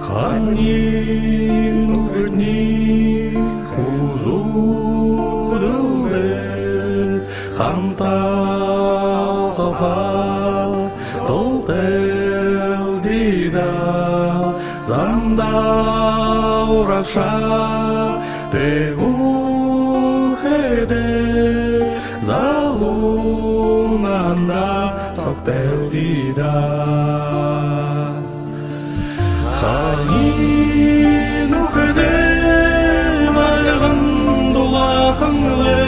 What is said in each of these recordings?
Ханин угодник хузулдет, Хамтал халхал золтел дида, Замдал раша тегул хеде, Залунанда соктел дида. Ханин угодем алган дулаханле,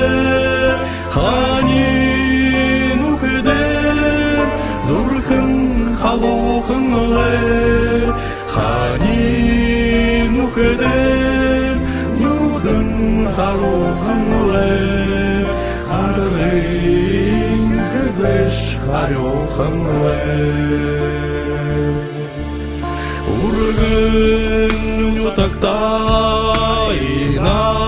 Ханин угодем зурхын халуханле, Ханин угодем юдын харуханле, Аргын хезеш харуханле. Ургын ютакта ина